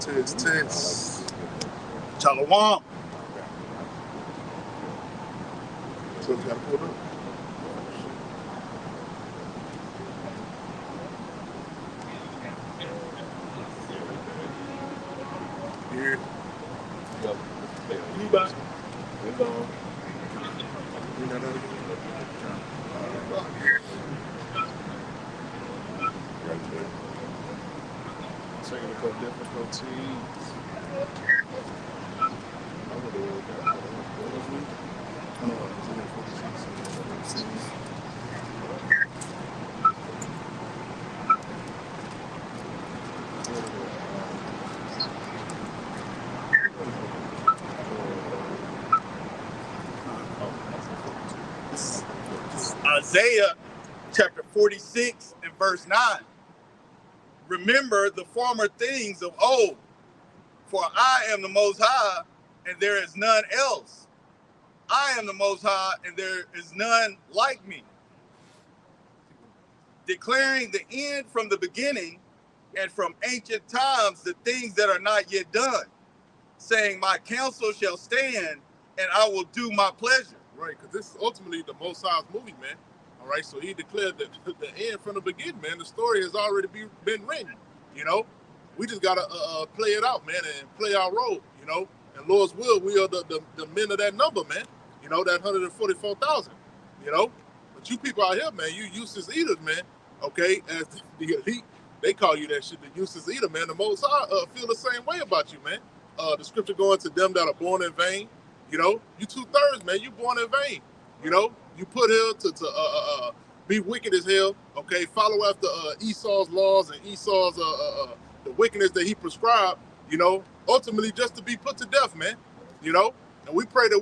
Tits. Shalom. So you gotta pull it up. Here. You back. You go. Technical difficulties. Isaiah chapter 46 and verse 9. Remember the former things of old, for I am the Most High, and there is none else. I am the Most High, and there is none like me. Declaring the end from the beginning, and from ancient times the things that are not yet done, saying, my counsel shall stand, and I will do my pleasure. Right, because this is ultimately the Most High's movie, man. All right, so he declared that the end from the beginning, man. The story has already been written, you know. We just got to play it out, man, and play our role, you know. And Lord's will, we are the men of that number, man. You know, that 144,000, you know. But you people out here, man, you useless eaters, man, okay? As the elite, they call you that shit, the useless eater, man. The Most High feel the same way about you, man. The scripture going to them that are born in vain. You know, you 2/3, man. You born in vain. You know, you put here to be wicked as hell. Okay, follow after Esau's laws and Esau's the wickedness that he prescribed. You know, ultimately just to be put to death, man. You know, and we pray that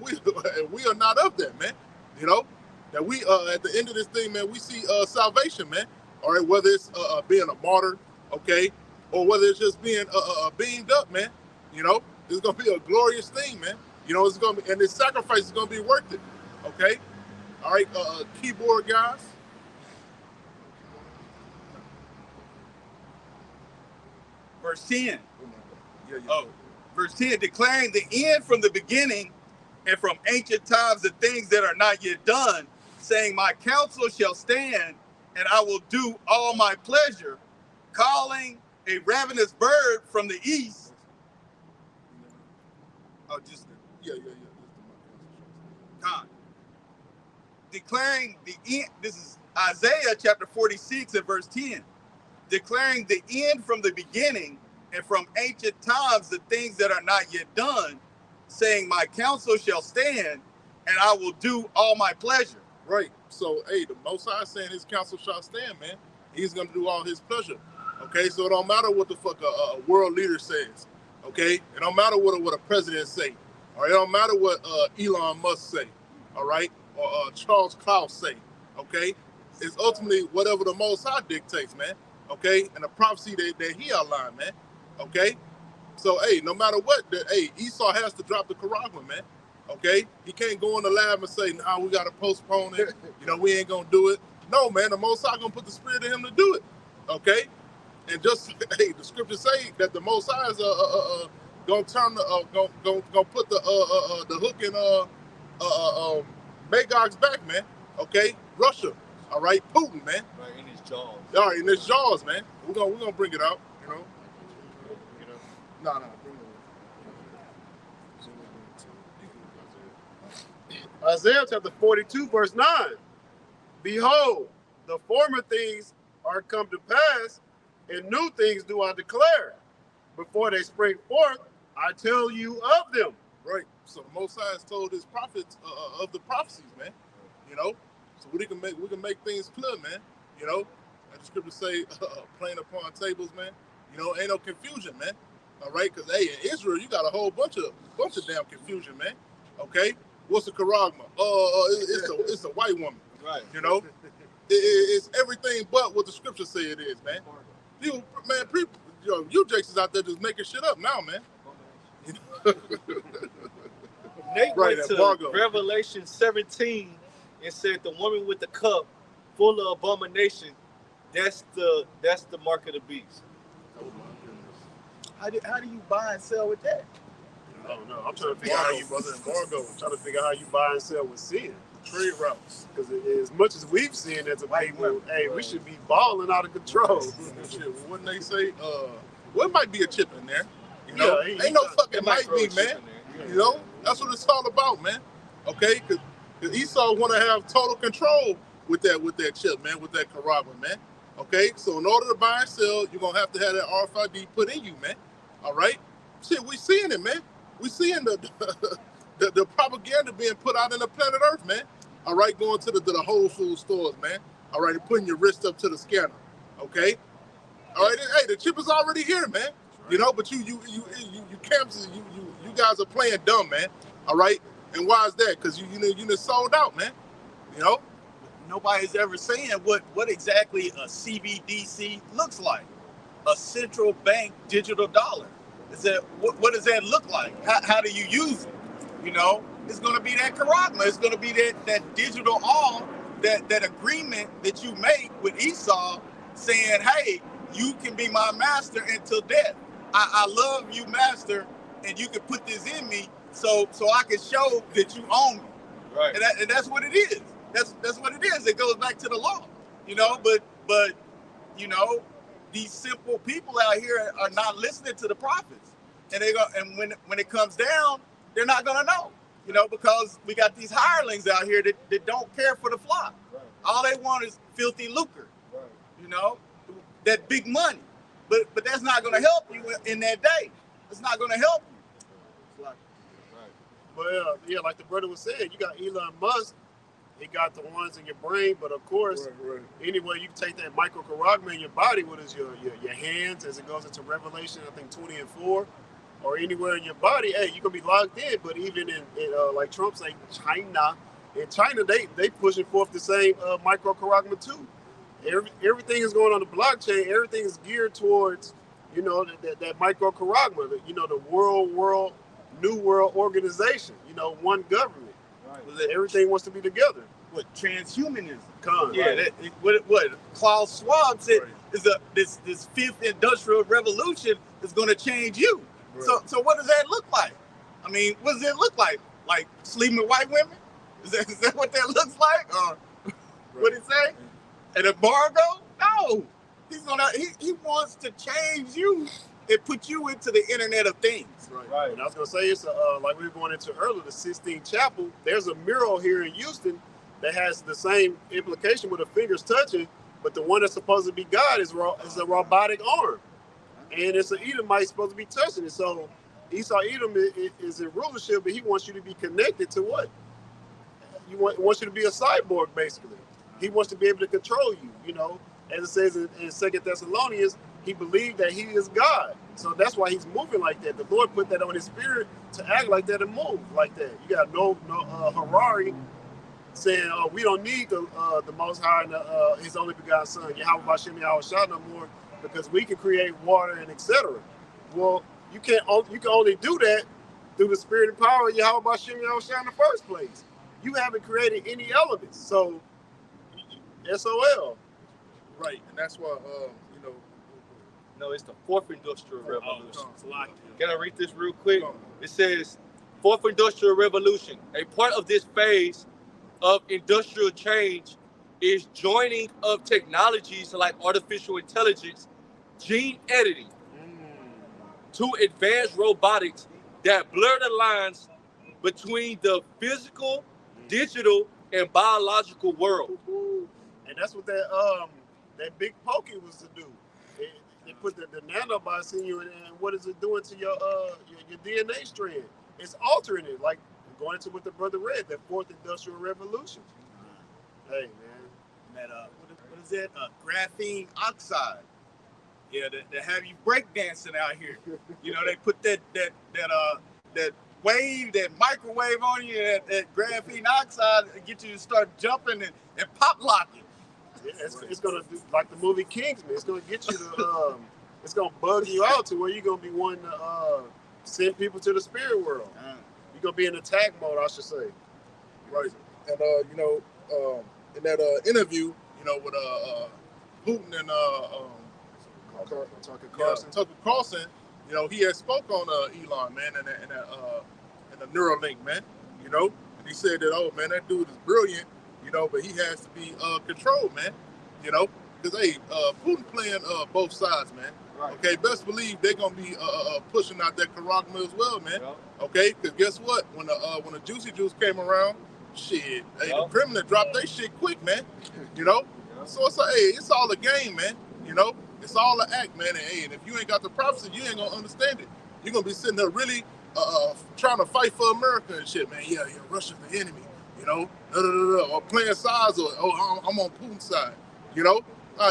we are not of that, man. You know, that we at the end of this thing, man, we see salvation, man. All right, whether it's being a martyr, okay, or whether it's just being beamed up, man. You know, it's gonna be a glorious thing, man. You know, it's gonna be, and this sacrifice is gonna be worth it. Okay, all right, keyboard guys. Verse 10. Verse 10, declaring the end from the beginning, and from ancient times the things that are not yet done, saying, my counsel shall stand, and I will do all my pleasure, calling a ravenous bird from the east. Oh, just God. Declaring the end, this is Isaiah chapter 46 and verse 10. Declaring the end from the beginning, and from ancient times the things that are not yet done, saying, my counsel shall stand, and I will do all my pleasure. Right. So, hey, the Most High saying his counsel shall stand, man. He's going to do all his pleasure. Okay, so it don't matter what the fuck a world leader says. Okay, it don't matter what a president say. All right, it don't matter what Elon Musk say. All right, or Charles Klaus say. Okay, it's ultimately whatever the Most High dictates, man. Okay, and the prophecy that he outlined, man. Okay, so hey, no matter what, Esau has to drop the Qaragma, man. Okay, he can't go in the lab and say, nah, we got to postpone it. You know, we ain't gonna do it. No, man, the Most High gonna put the spirit in him to do it. Okay. And just hey, the scriptures say that the Most High is gonna turn gonna put the hook in Magog's back, man. Okay, Russia. All right, Putin, man. Right in his jaws. All right, in his jaws, man. We're gonna bring it out. You know. No. Isaiah chapter 42, verse 9. Behold, the former things are come to pass, and new things do I declare. Before they spring forth, I tell you of them. Right. So the Most High has told his prophets of the prophecies, man. You know, so we can make things clear, man. You know, as the scriptures say, plain upon tables, man. You know, ain't no confusion, man. All right, because hey, in Israel, you got a whole bunch of damn confusion, man. Okay, what's a Qaragma? It's a white woman. Right. You know, it's everything but what the scriptures say it is, man. You Jakes is out there just making shit up now, man. You know? Nate went to Revelation 17 and said the woman with the cup full of abomination, that's the mark of the beast. How do you buy and sell with that? I don't know. I'm trying to figure out how you embargo. I'm trying to figure out how you buy and sell with sin. Trade routes. Because as much as we've seen as a people, we should be balling out of control. Wouldn't they say? Well, it might be a chip in there. You know, ain't no fucking might be, man. You know, that's what it's all about, man. Okay, because Esau want to have total control with that chip, man, with that Karagma, man. Okay, so in order to buy and sell, you're gonna have to have that RFID put in you, man. All right, shit, we seeing it, man. We seeing the propaganda being put out in the planet Earth, man. All right, going to the Whole Foods stores, man. All right, and putting your wrist up to the scanner. Okay. All right, hey, the chip is already here, man. Right. You know, but you camps, you guys are playing dumb, man. All right, and why is that? Because you sold out, man. You know, nobody's ever saying what exactly a CBDC looks like. A central bank digital dollar. Is that what does that look like? How do you use it? You know, it's going to be that Karagma. It's going to be that digital all, that agreement that you make with Esau, saying, hey, you can be my master until death. I love you, master, and you can put this in me so I can show that you own me. Right. And that's what it is. That's what it is. It goes back to the law. You know, but you know, these simple people out here are not listening to the prophets. And when it comes down, they're not gonna know. You know, because we got these hirelings out here that don't care for the flock. Right. All they want is filthy lucre. Right. You know, that big money. But that's not gonna help you in that day. It's not gonna help you. Right. Well, yeah, like the brother was saying, you got Elon Musk. He got the ones in your brain, but of course, anyway, you can take that micro Karagma in your body, what is your hands, as it goes into Revelation, I think 20 and 4, or anywhere in your body, hey, you can be locked in. But even in like Trump saying China, in China, they pushing forth the same micro Karagma too. Everything is going on the blockchain. Everything is geared towards, you know, that micro Karagma, you know, the New World Organization, you know, one government. Right. Everything wants to be together. What transhumanism? Yeah. Right. What Klaus Schwab said is this fifth industrial revolution is going to change you. Right. So what does that look like? I mean, what does it look like? Like sleeping with white women? Is that what that looks like? Or what did he say? An embargo? No. He wants to change you and put you into the Internet of Things. Right. And I was gonna say it's like we were going into earlier, the Sistine Chapel. There's a mural here in Houston that has the same implication with the fingers touching, but the one that's supposed to be God is a robotic arm, and it's an Edomite supposed to be touching it. So Esau Edom is in rulership, but he wants you to be connected to what? He wants you to be a cyborg, basically. He wants to be able to control you. You know, as it says in 2 Thessalonians, he believed that he is God. So that's why he's moving like that. The Lord put that on his spirit to act like that and move like that. You got no Harari saying, we don't need the Most High and his only begotten Son, Yahweh Bashem Yahushua no more, because we can create water and etc. Well, you can only do that through the spirit and power of Yahweh Bashem Yahushua in the first place. You haven't created any elements. So, SOL. Right, and that's why, you know. No, it's the fourth industrial revolution. Can I read this real quick? It says, fourth industrial revolution. A part of this phase of industrial change is joining of technologies like artificial intelligence, gene editing, to advanced robotics that blur the lines between the physical, digital, and biological world. And that's what that big pokey was to do. They put the nanobots in you, and what is it doing to your DNA strand? It's altering it, like going into what the brother read, that fourth industrial revolution. Hey, man. That what is it? Graphene oxide. Yeah, to have you breakdancing out here. You know, they put that wave, that microwave on you, that graphene oxide, to get you to start jumping and pop locking. Yeah, it's gonna do like the movie Kingsman. It's gonna get you to it's gonna bug you out to where you're gonna be wanting to send people to the spirit world. You're gonna be in attack mode, I should say. Right. And you know, in that interview, you know, with Putin and Tucker Carlson, You know, he had spoke on Elon, man, and the Neuralink, man. You know, and he said that, oh man, that dude is brilliant. You know, but he has to be controlled, man. You know, because hey, Putin playing both sides, man. Right. Okay, best believe they're gonna be pushing out that Karagma as well, man. Yeah. Okay, because guess what? When the Juicy Juice came around, shit, hey, the Kremlin dropped their shit quick, man. You know, so it's like, hey, it's all a game, man. You know, it's all an act, man. And hey, and if you ain't got the prophecy, you ain't gonna understand it. You're gonna be sitting there really trying to fight for America and shit, man. Yeah, Russia's the enemy. You know, or playing sides, or I'm on Putin's side. You know,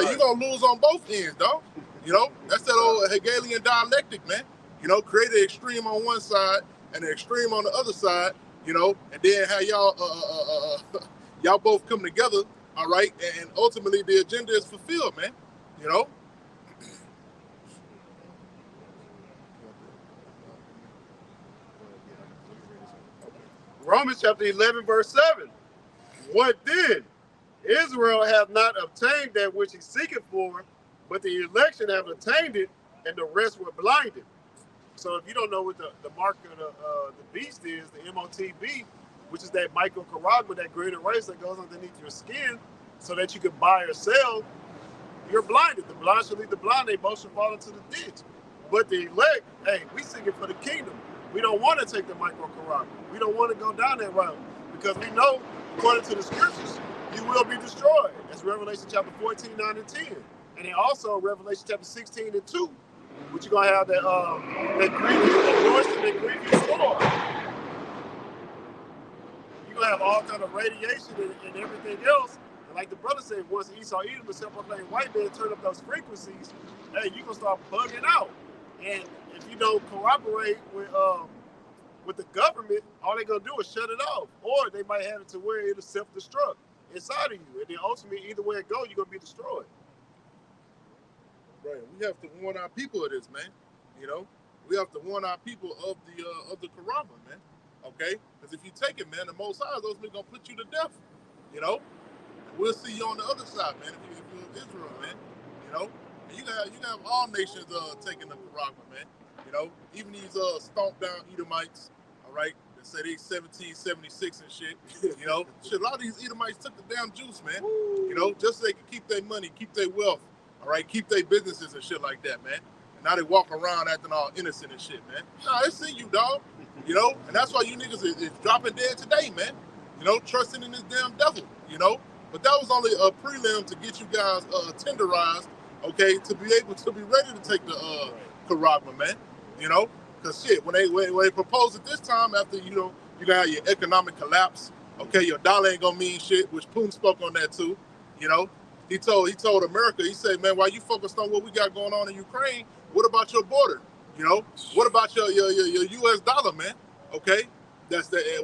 you're gonna lose on both ends, dog. You know, that's that old Hegelian dialectic, man. You know, create an extreme on one side and an extreme on the other side. You know, and then have y'all both come together, all right, and ultimately the agenda is fulfilled, man. You know. Romans chapter 11, verse 7. What then? Israel hath not obtained that which he seeketh for, but the election have attained it, and the rest were blinded. So if you don't know what the mark of the beast is, the MOTB, which is that microcaragma, that greater race that goes underneath your skin, so that you can buy or sell, you're blinded. The blind shall lead the blind, they both shall fall into the ditch. But the elect, hey, we seek it for the kingdom. We don't want to take the microcaragma. We don't want to go down that route because we know, according to the scriptures, you will be destroyed. That's Revelation chapter 14, 9 and 10. And then also Revelation chapter 16 and 2, which you're going to have that grievous sword. You're going to have all kind of radiation and everything else. And like the brother said, once Esau Edom and self-proclaimed white man turn up those frequencies, hey, you're going to start bugging out. And if you don't cooperate with the government, all they're going to do is shut it off. Or they might have it to where it'll self-destruct inside of you. And then ultimately, either way it goes, you're going to be destroyed. Right. We have to warn our people of this, man. You know, we have to warn our people of the Karagma, man. Okay? Because if you take it, man, the Most High is ultimately going to put you to death. You know? And we'll see you on the other side, man, if you're Israel, man. You know? And you can have all nations taking the Karagma, man. You know? Even these stomped down Edomites, all right? They say they 1776 and shit. You know? Shit, a lot of these Edomites took the damn juice, man. You know? Just so they can keep their money, keep their wealth. All right, keep their businesses and shit like that, man. And now they walk around acting all innocent and shit, man. Nah, they see you, dog. You know, and that's why you niggas is dropping dead today, man. You know, trusting in this damn devil, you know. But that was only a prelim to get you guys tenderized, okay, to be able to be ready to take the Karagma, man. You know, because shit, when they proposed it this time, after, you know, you got your economic collapse, okay, your dollar ain't gonna mean shit, which Putin spoke on that too, you know. He told America, he said, man, while you focused on what we got going on in Ukraine, what about your border? You know, what about your U.S. dollar, man? Okay,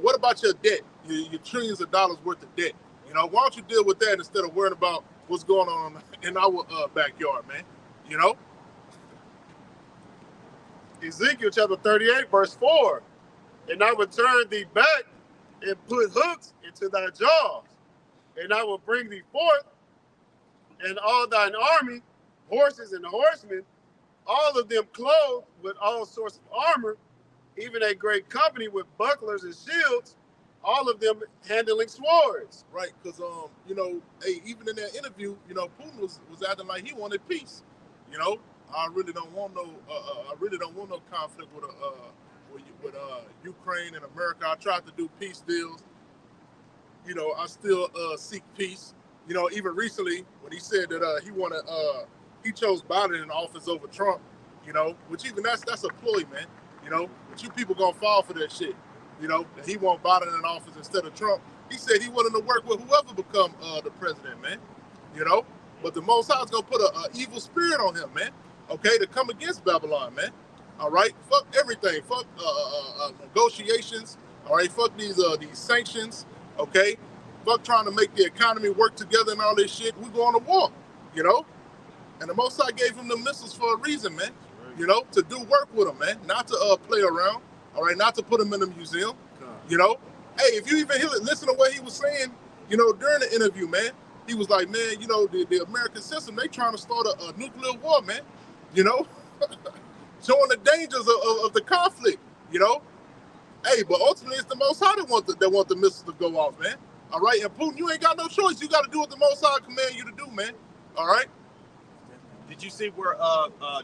what about your debt? Your trillions of dollars worth of debt. You know, why don't you deal with that instead of worrying about what's going on in our backyard, man? You know. Ezekiel chapter 38, verse 4. And I will turn thee back and put hooks into thy jaws, and I will bring thee forth, and all thine army, horses and horsemen, all of them clothed with all sorts of armor, even a great company with bucklers and shields, all of them handling swords. Right, because you know, hey, even in that interview, you know, Putin was acting like he wanted peace. You know, I really don't want no conflict with Ukraine and America. I tried to do peace deals. You know, I still seek peace. You know, even recently when he said that he chose Biden in office over Trump, you know, which even that's a ploy, man. You know, but you people gonna fall for that shit. You know, that he want Biden in office instead of Trump. He said he willing to work with whoever become the president, man. You know, but the Most High is gonna put a evil spirit on him, man. Okay, to come against Babylon, man. All right, fuck everything. Fuck negotiations. All right, fuck these sanctions. Okay. Fuck trying to make the economy work together and all this shit. We go on a war, you know? And the Most High gave him the missiles for a reason, man. You know, to do work with them, man. Not to play around, all right? Not to put them in a museum, you know? Hey, if you even listen to what he was saying, you know, during the interview, man, he was like, man, you know, the American system, they trying to start a nuclear war, man, you know? showing the dangers of the conflict, you know. Hey, but ultimately it's the Most High that want the missiles to go off, man. All right, and Putin, you ain't got no choice. You got to do what the Most High command you to do, man. All right. Did you see where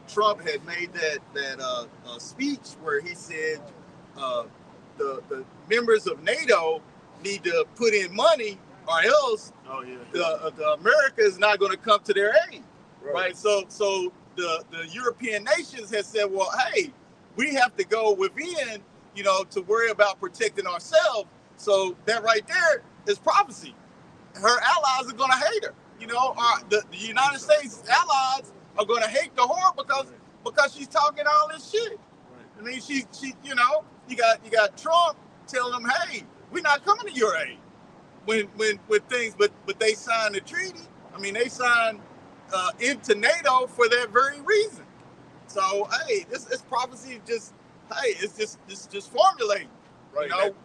Trump had made that speech where he said the members of NATO need to put in money or else the America is not going to come to their aid, right? So the European nations has said, well, hey, we have to go within, you know, to worry about protecting ourselves. So that right there is prophecy. Her allies are going to hate her. You know, the United States allies are going to hate the whore because she's talking all this shit. I mean, she, you know, you got Trump telling them, hey, we're not coming to your aid when things, but they signed the treaty. I mean, they signed into NATO for that very reason. So, hey, this prophecy just, hey, it's just formulating, right? You know?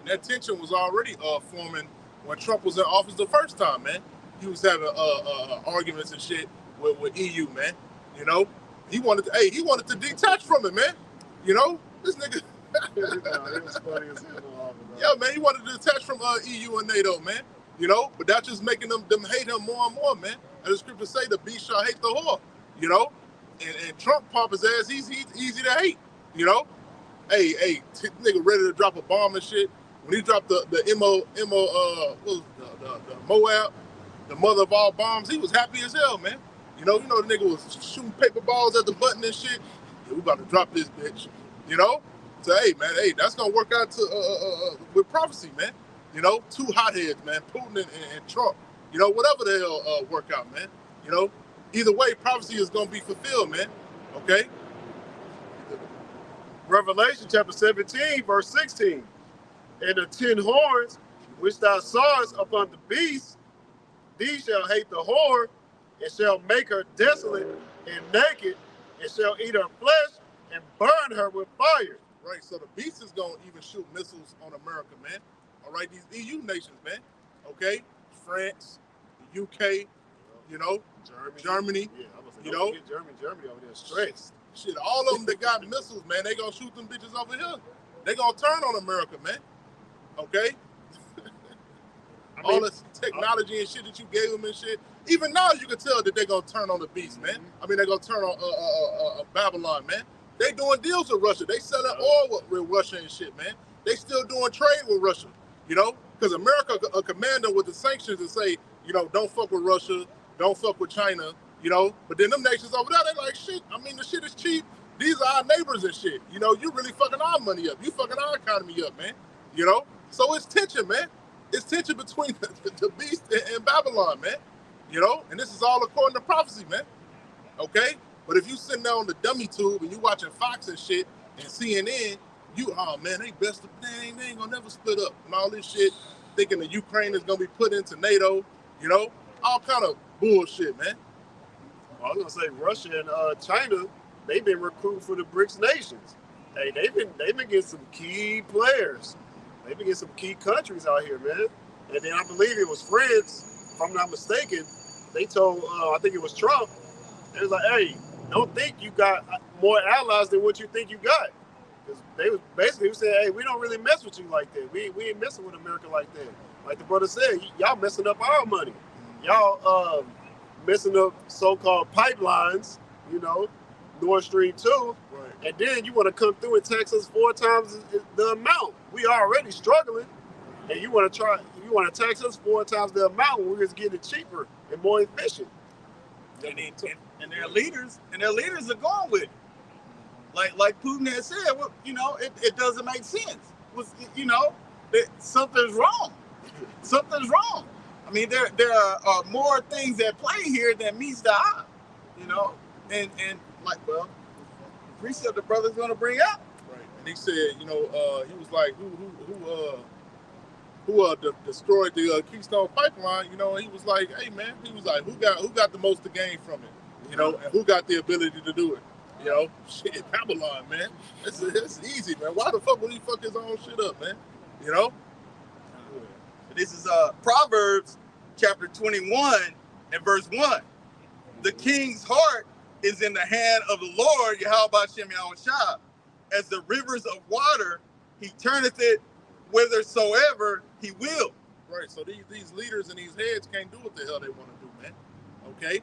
And that tension was already forming when Trump was in office the first time, man. He was having arguments and shit with EU, man. You know, he wanted to detach from it, man. You know, this nigga. Yeah, man, he wanted to detach from EU and NATO, man. You know, but that's just making them hate him more and more, man. And the scriptures say the beast shall hate the whore. You know, and Trump pop his ass. He's easy to hate. You know, hey, nigga ready to drop a bomb and shit. When he dropped the Moab, the mother of all bombs, he was happy as hell, man. You know the nigga was shooting paper balls at the button and shit. Yeah, we about to drop this bitch. You know? So hey, man, that's gonna work out to with prophecy, man. You know, two hotheads, man, Putin and Trump. You know, whatever the hell work out, man. You know, either way, prophecy is gonna be fulfilled, man. Okay. Revelation chapter 17, verse 16. And the 10 horns which thou sawest upon the beast, these shall hate the whore, and shall make her desolate and naked, and shall eat her flesh and burn her with fire. Right, so the beast is gonna even shoot missiles on America, man. All right, these EU nations, man. Okay, France, the UK, you know, Germany. Yeah, I was like, you know, Germany over there stressed. Shit, all of them that got missiles, man, they gonna shoot them bitches over here. They gonna turn on America, man. Okay? All this technology and shit that you gave them and shit. Even now, you can tell that they're gonna turn on the beast, man. I mean, they're gonna turn on Babylon, man. They doing deals with Russia. They selling oil with Russia and shit, man. They still doing trade with Russia, you know? Because America command them with the sanctions and say, you know, don't fuck with Russia, don't fuck with China, you know? But then them nations over there, they like, shit, I mean, the shit is cheap. These are our neighbors and shit. You know, you really fucking our money up. You fucking our economy up, man. You know? So it's tension, man. It's tension between the beast and Babylon, man. You know? And this is all according to prophecy, man. Okay? But if you sitting there on the dummy tube and you watching Fox and shit and CNN, oh man, they ain't gonna never split up and all this shit, thinking that Ukraine is gonna be put into NATO, you know? All kind of bullshit, man. I was gonna say Russia and China, they've been recruiting for the BRICS nations. Hey, they've been getting some key players. They've been getting some key countries out here, man. And then I believe it was France, if I'm not mistaken, they told, I think it was Trump, it was like, hey, don't think you got more allies than what you think you got. Because they was basically saying, hey, we don't really mess with you like that. We ain't messing with America like that. Like the brother said, y'all messing up our money. Y'all messing up so-called pipelines, you know, Nord Stream 2. Right. And then you want to come through and tax us 4 times the amount. We already struggling. And you want to tax us 4 times the amount when we're just getting it cheaper and more efficient. And their leaders are going with it. Like Putin has said, well, you know, it doesn't make sense. You know, something's wrong. Something's wrong. I mean, there are more things at play here than meets the eye. You know, and like, well, the precept the brother's going to bring up. Right. And he said, you know, he was like, who destroyed the Keystone Pipeline? You know, he was like, hey man, he was like, who got the most to gain from it? You know, and who got the ability to do it? You know, shit, Babylon, man. It's easy, man. Why the fuck would he fuck his own shit up, man? You know? This is Proverbs chapter 21 and verse 1. The king's heart is in the hand of the Lord, Yahweh Shem Yahushua. As the rivers of water, he turneth it whithersoever he will. Right, so these leaders and these heads can't do what the hell they want to do, man. Okay?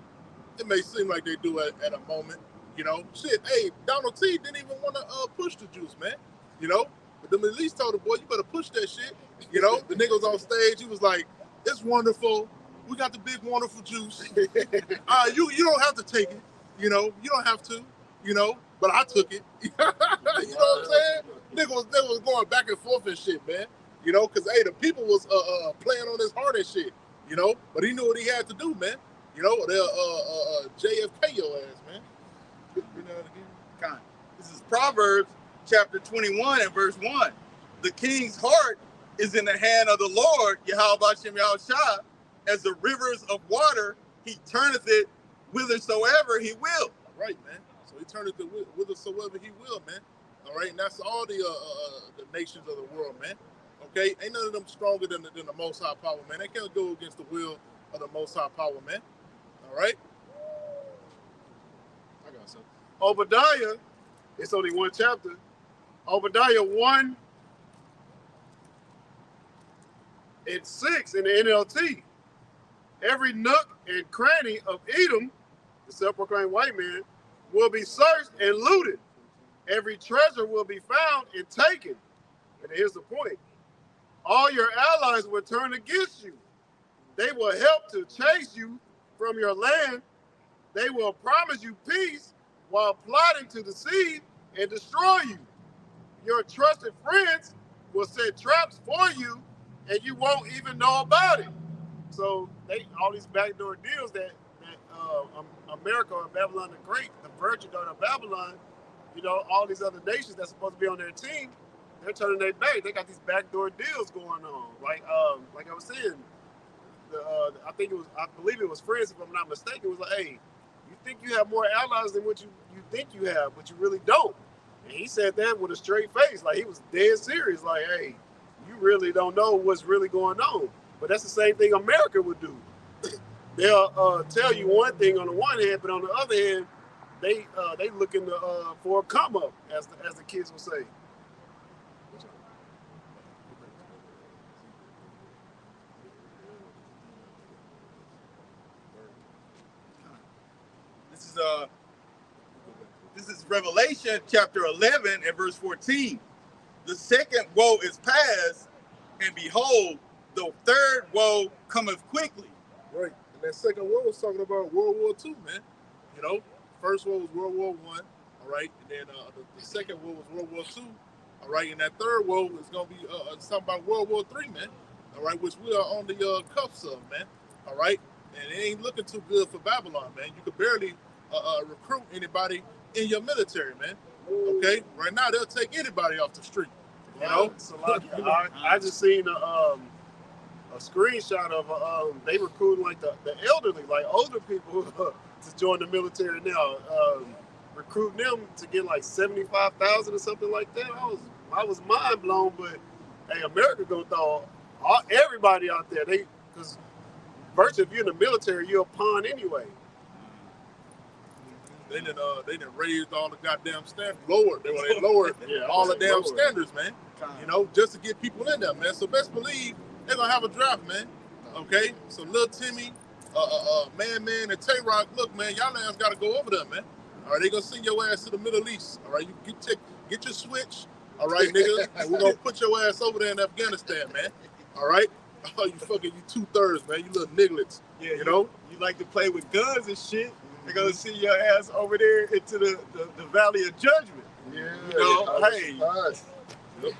It may seem like they do at a moment, you know. Shit, hey, Donald T didn't even want to push the juice, man. You know? But them at least told the boy, you better push that shit. You know? The nigga was on stage, he was like, it's wonderful. We got the big, wonderful juice. You don't have to take it. You know? You don't have to. You know? But I took it. You know what I'm saying? Nigga was going back and forth and shit, man. You know, because, hey, the people was playing on his heart and shit, you know? But he knew what he had to do, man. You know, they'll JFK your ass, man. You know what I mean? This is Proverbs chapter 21 and verse 1. The king's heart is in the hand of the Lord, Yahweh Shem Yahushua. As the rivers of water, he turneth it whithersoever he will. Right, man. So he turneth it whithersoever he will, man. All right, and that's all the nations of the world, man. Okay, ain't none of them stronger than the Most High power, man. They can't go against the will of the Most High power, man. All right? I got some. Obadiah, it's only one chapter. Obadiah 1 and 6 in the NLT. Every nook and cranny of Edom, the self-proclaimed white man, will be searched and looted. Every treasure will be found and taken. And here's the point. All your allies will turn against you. They will help to chase you from your land. They will promise you peace while plotting to deceive and destroy you. Your trusted friends will set traps for you and you won't even know about it. So all these backdoor deals that America or Babylon the Great, the virgin daughter of Babylon, you know, all these other nations that's supposed to be on their team, they're turning their back. They got these backdoor deals going on. Like I was saying, I believe it was France, if I'm not mistaken, it was like, hey, you think you have more allies than what you think you have, but you really don't. And he said that with a straight face, like he was dead serious. Like, hey, you really don't know what's really going on. But that's the same thing America would do. They'll tell you one thing on the one hand, but on the other hand, they looking for a come up, as the kids will say. This is Revelation chapter 11 and verse 14. The second woe is past, and behold, the third woe cometh quickly. Right. And that second woe was talking about World War II, man. You know, first woe was World War I, all right? And then the second woe was World War II, all right? And that third woe is going to be something about World War III, man, all right? Which we are on the cuffs of, man, all right? And it ain't looking too good for Babylon, man. You could barely recruit anybody in your military, man. Okay? Right now, they'll take anybody off the street, you know? I just seen a screenshot of they recruiting like the elderly, like older people to join the military now. Recruiting them to get like 75,000 or something like that. I was mind blown, but hey, America gonna throw everybody out there. Because virtually, if you're in the military, you're a pawn anyway. They didn't raise all the goddamn standards. They lowered all the damn standards, man. You know, just to get people in there, man. So best believe they're gonna have a draft, man. Okay? So Lil Timmy, Man, and Tay-Rock, look, man, y'all ass gotta go over there, man. All right, they gonna send your ass to the Middle East. All right, you get your switch. All right, nigga, and we're gonna put your ass over there in Afghanistan, man. All right? Oh, you 2/3, man. You little nigglets. Yeah, you know? You like to play with guns and shit. They're gonna send your ass over there into the Valley of Judgment. Yeah. You know, hey.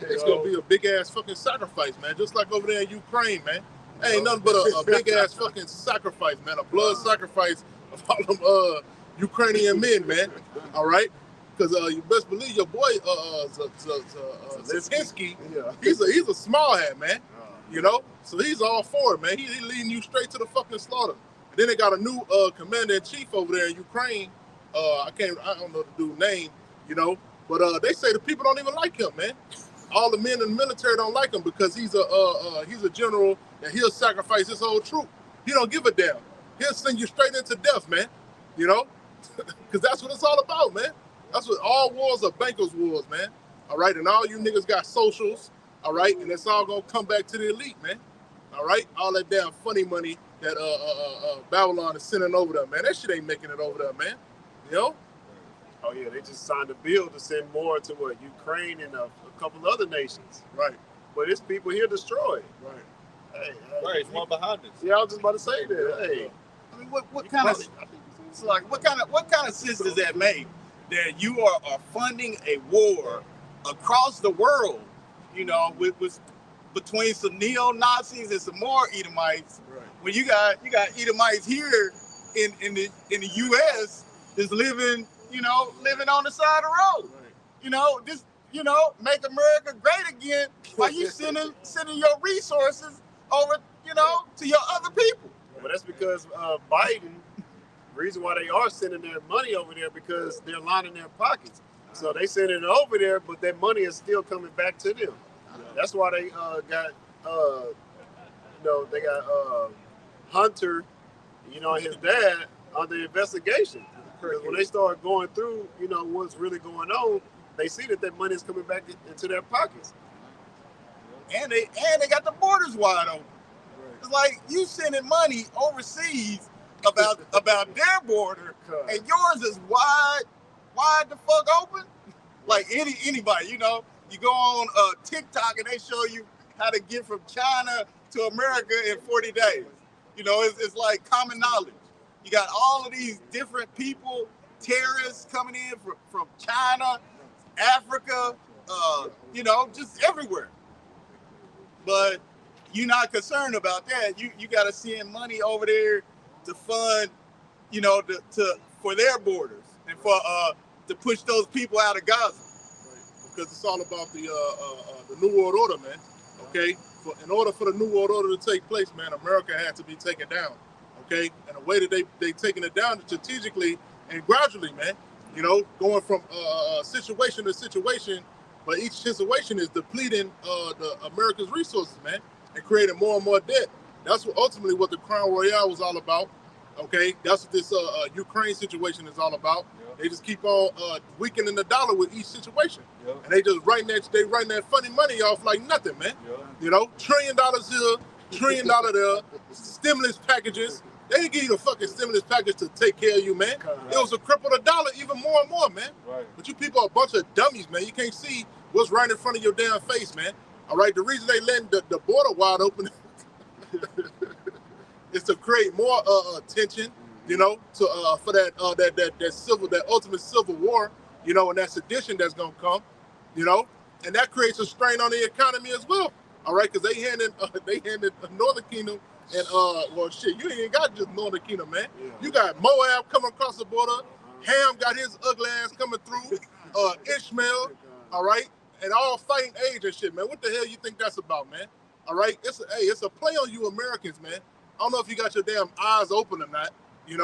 It's gonna be a big ass fucking sacrifice, man. Just like over there in Ukraine, man. Ain't nothing but a big ass fucking sacrifice, man. A blood sacrifice of all them Ukrainian men, man. All right, because you best believe your boy Zelensky, he's a small hat, man. You know, so he's all for it, man. He leading you straight to the fucking slaughter. And then they got a new commander in chief over there in Ukraine. I don't know the dude's name, you know, but they say the people don't even like him, man. All the men in the military don't like him because he's a general and he'll sacrifice his whole troop. He don't give a damn. He'll send you straight into death, man. You know, Because that's what it's all about, man. That's what all wars are bankers' wars, man. All right, and all you niggas got socials, all right, and it's all gonna come back to the elite, man. All right, all that damn funny money that Babylon is sending over there, man. That shit ain't making it over there, man. You know? Oh yeah, they just signed a bill to send more to what, Ukraine and a couple other nations. Right. But it's people here destroyed. Right. Hey, Right, it's one behind us. yeah, I was just about to say that. Hey, I mean, what kind of it's like what kind of sense does that make? That you are funding a war across the world, you know, with between some neo-Nazis and some more Edomites. Right. When you got Edomites here in the U.S. that's living on the side of the road. Right. You know, just make America great again while you sending your resources over, to your other people. but that's because Biden. Reason why they are sending their money over there because they're lining their pockets. So they sending it over there, but that money is still coming back to them. That's why they got they got Hunter, and his dad under investigation. Because when they start going through, what's really going on, they see that money is coming back into their pockets. And they got the borders wide open. It's like you sending money overseas about their border, and yours is wide the fuck open. Like anybody, you go on TikTok and they show you how to get from China to America in 40 days. It's like common knowledge. You got all of these different people, terrorists coming in from China, Africa, just everywhere. But you're not concerned about that. You got to send money over there to fund, for their borders and for to push those people out of Gaza. Right. Because it's all about the New World Order, man. Okay, in order for the New World Order to take place, man, America had to be taken down. Okay, and the way that they taking it down strategically and gradually, man. Going from situation to situation, but each situation is depleting the America's resources, man, and creating more and more debt. That's ultimately what the Crown Royale was all about. Okay, that's what this Ukraine situation is all about. Yeah. They just keep on weakening the dollar with each situation, and they just writing that funny money off like nothing, man. Yeah. $1 trillion here, $1 trillion there, stimulus packages. They didn't give you the fucking stimulus package to take care of you, man. Right. It was to cripple the dollar even more and more, man. Right. But you people are a bunch of dummies, man. You can't see what's right in front of your damn face, man. All right, the reason they letting the border wide open is to create more tension, for that ultimate civil war, and that sedition that's gonna come, and that creates a strain on the economy as well. All right, because they handed Northern Kingdom and you ain't got just Northern Kingdom, man. Yeah. You got Moab coming across the border, Ham got his ugly ass coming through, Ishmael, all right, and all fighting age and shit, man. What the hell you think that's about, man? All right, it's a play on you Americans, man. I don't know if you got your damn eyes open or not, You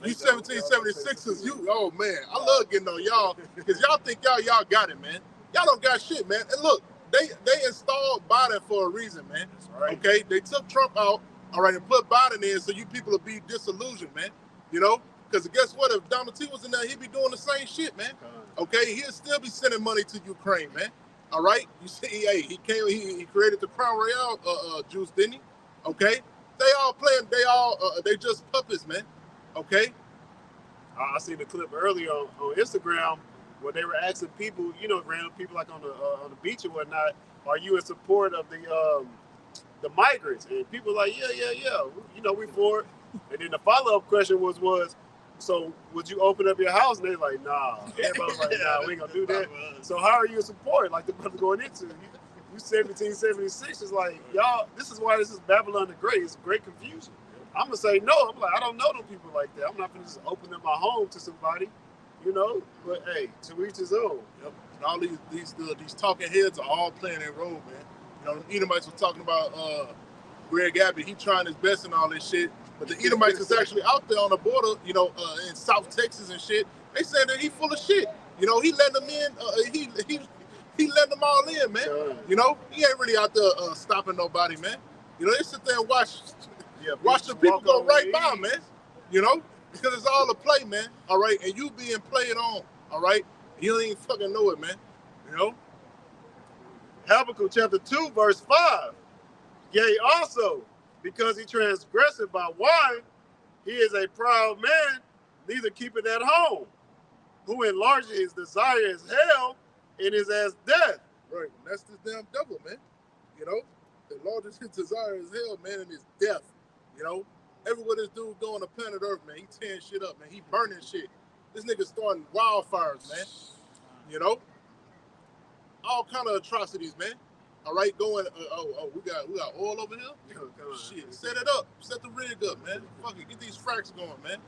1776ers, oh man, I love getting on y'all because y'all think y'all got it, man. Y'all don't got shit, man. And look, they installed Biden for a reason, man. Right. Okay, they took Trump out, all right, and put Biden in so you people will be disillusioned, man. Because guess what? If Donald T was in there, he'd be doing the same shit, man. Okay, he'll still be sending money to Ukraine, man. All right, you see, he created the Crown Royale juice, didn't he? Okay, they just puppets, man. Okay. I seen the clip earlier on Instagram where they were asking people, random people like on the beach or whatnot, are you in support of the migrants? And people like, yeah, we for it. And then the follow-up question was, so would you open up your house? And they're like, nah. Everybody's like, nah, we ain't gonna do that. So how are you in support? Like the brother going into you 1776 is like, y'all, this is why this is Babylon the Great. It's great confusion. I'm gonna say no. I'm like, I don't know no people like that. I'm not gonna just open up my home to somebody, But hey, to each his own. Yep. And all these talking heads are all playing their role, man. The Edomites was talking about Greg Abbott. He trying his best and all this shit, but the Edomites is actually out there on the border, in South Texas and shit. They saying that he full of shit. He letting them in. He letting them all in, man. He ain't really out there stopping nobody, man. They sit there and watch the people go right by, man. Because it's all a play, man. All right, and you being played on. All right, you don't even fucking know it, man. You know. Habakkuk chapter 2, verse 5. Yea, also, because he transgressed by wine, he is a proud man, neither keepeth at home, who enlarges his desire as hell, and is as death. Right, and that's this damn devil, man. You know, the largest his desire is hell, man, and is death. You know, everywhere this dude go on the planet Earth, man, he tearing shit up, man. He burning shit. This nigga starting wildfires, man. You know, all kind of atrocities, man. All right, going. We got oil over here. Shit, set it up. Set the rig up, man. Fuck it, get these fracks going, man.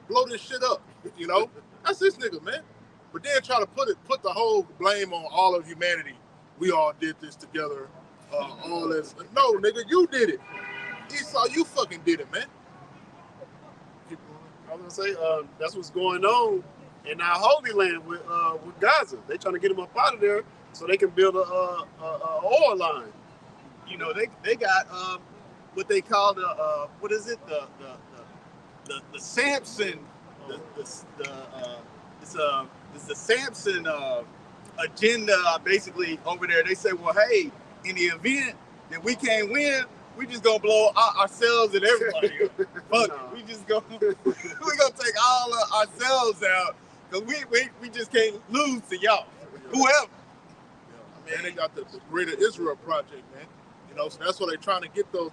Blow this shit up. You know, that's this nigga, man. But then try to put the whole blame on all of humanity. We all did this together. All this. No, nigga, you did it. Esau, you fucking did it, man. I was gonna say that's what's going on in our Holy Land with Gaza. They trying to get them up out of there so they can build a oil line. You know, they got what they call the what is it, the Samson, it's the Samson agenda basically over there. They say, well, hey, in the event that we can't win, we just gonna blow ourselves and everybody up. Fuck it. We just gonna take all of ourselves out because we just can't lose to y'all, whoever. Man, they got the Greater Israel Project, man. You know, so that's why they're trying to get those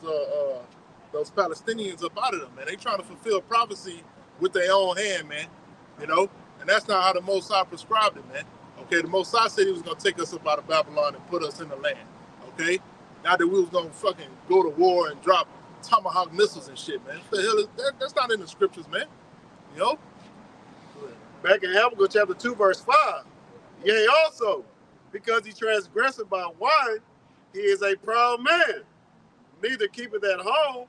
Palestinians up out of them, man. They trying to fulfill prophecy with their own hand, man. You know, and that's not how the Most High prescribed it, man. Okay, the Most High said he was gonna take us up out of Babylon and put us in the land. Okay, not that we was gonna fucking go to war and drop Tomahawk missiles and shit, man. What the hell is that? That's not in the scriptures, man. You know. Back in Habakkuk chapter 2, verse 5. Yea, also, because he transgressed by wine, he is a proud man, neither keepeth at home,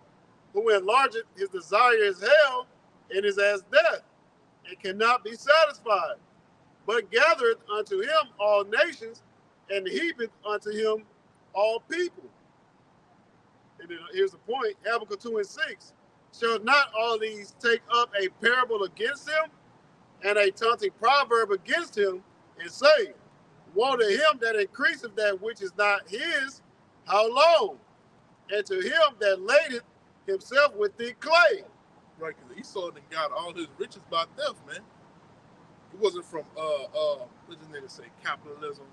who enlargeth his desire as hell, and is as death, and cannot be satisfied, but gathereth unto him all nations, and heapeth unto him all people. And then here's the point, Habakkuk 2 and 6. Shall not all these take up a parable against him, and a taunting proverb against him, and say, woe to him that increaseth that which is not his, how long? And to him that ladeth himself with thick clay. Right, because Esau done got all his riches by theft, man. It wasn't from what does this nigga say, capitalism,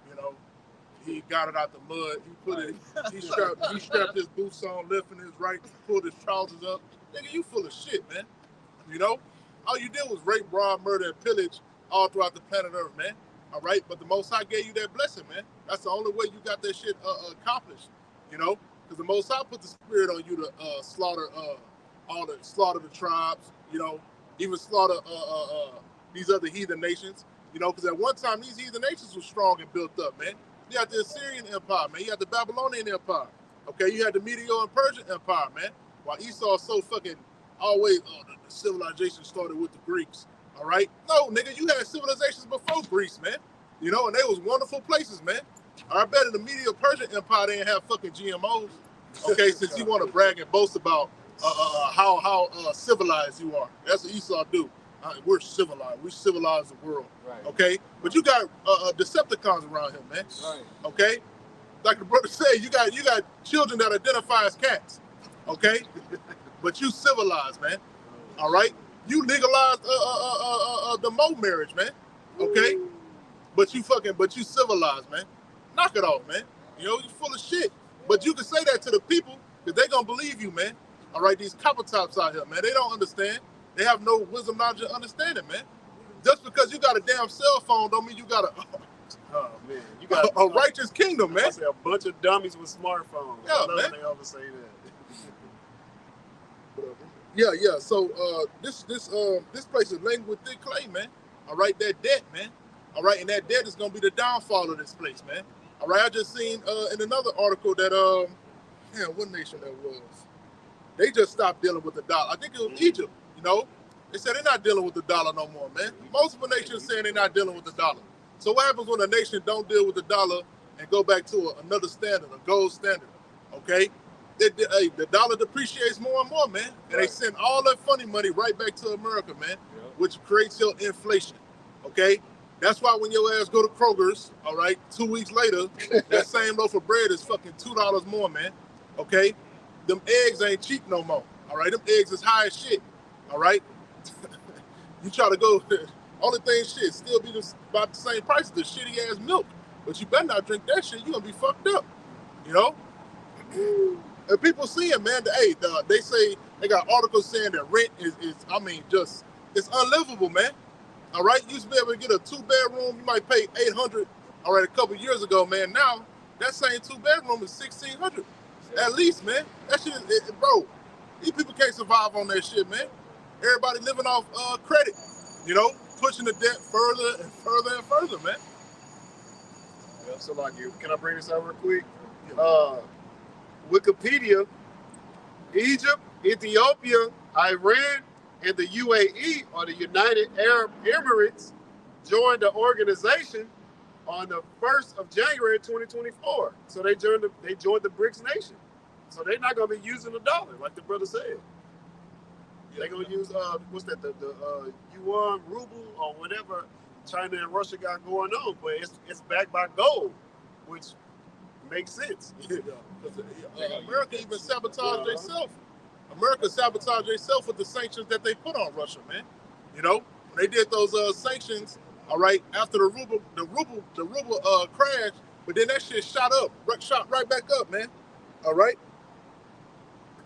you know. He got it out the mud. He put it. He strapped his boots on, lifting his right, pulled his trousers up. Nigga, you full of shit, man. You know, all you did was rape, rob, murder, and pillage all throughout the planet Earth, man. All right, but the Most High gave you that blessing, man. That's the only way you got that shit accomplished. You know, because the Most High put the spirit on you to slaughter the tribes. You know, even slaughter these other heathen nations. You know, because at one time these heathen nations were strong and built up, man. You had the Assyrian Empire, man. You had the Babylonian Empire. Okay, you had the Medo and Persian Empire, man. While Esau so fucking always, the civilization started with the Greeks. All right? No, nigga, you had civilizations before Greece, man. You know, and they was wonderful places, man. I bet in the Medo Persian Empire they didn't have fucking GMOs. Okay, since you want to brag and boast about how civilized you are. That's what Esau do. We're civilized. We civilize the world. Right. Okay? But you got Decepticons around here, man. Right. Okay? Like the brother said, you got children that identify as cats. Okay? But you civilized, man. All right? You legalized the Mo marriage, man. Okay? But you civilized, man. Knock it off, man. You know, you're full of shit. But you can say that to the people because they're going to believe you, man. All right? These copper tops out here, man. They don't understand. They have no wisdom, knowledge, and understanding, man. Just because you got a damn cell phone don't mean you got you got a righteous kingdom, man. I say a bunch of dummies with smartphones. Yeah, man. They always say that. Yeah. So this place is laden with thick clay, man. All right, that debt, man. All right, and that debt is gonna be the downfall of this place, man. All right, I just seen in another article that what nation that was? They just stopped dealing with the dollar. I think it was Egypt. You know, they said they're not dealing with the dollar no more, man. Most of the nations saying they're not dealing with the dollar. So what happens when a nation don't deal with the dollar and go back to another standard, a gold standard? Okay, the dollar depreciates more and more, man. And they send all that funny money right back to America, man, which creates your inflation, okay? That's why when your ass go to Kroger's, all right, 2 weeks later, that same loaf of bread is fucking $2 more, man, okay? Them eggs ain't cheap no more, all right? Them eggs is high as shit, all right? You try to go, only thing shit still be about the same price as the shitty ass milk, but you better not drink that shit. You gonna be fucked up, you know. And people see it, man. They say they got articles saying that rent is I mean, just it's unlivable, man. All right, you used to be able to get a 2-bedroom, you might pay $800. All right, a couple years ago, man. Now that same 2-bedroom is $1,600 at least, man. That shit, bro. These people can't survive on that shit, man. Everybody living off credit, you know, pushing the debt further and further and further, man. Yeah, so like can I bring this out real quick? Wikipedia, Egypt, Ethiopia, Iran, and the UAE, or the United Arab Emirates, joined the organization on the 1st of January 2024. So they joined the BRICS nation. So they're not gonna be using the dollar, like the brother said. They're gonna use what's that, the yuan, ruble, or whatever China and Russia got going on, but it's backed by gold, which makes sense. America even sabotaged themselves. America sabotaged themselves with the sanctions that they put on Russia, man. You know, they did those sanctions, all right, after the ruble crashed, but then that shit shot right back up, man. All right,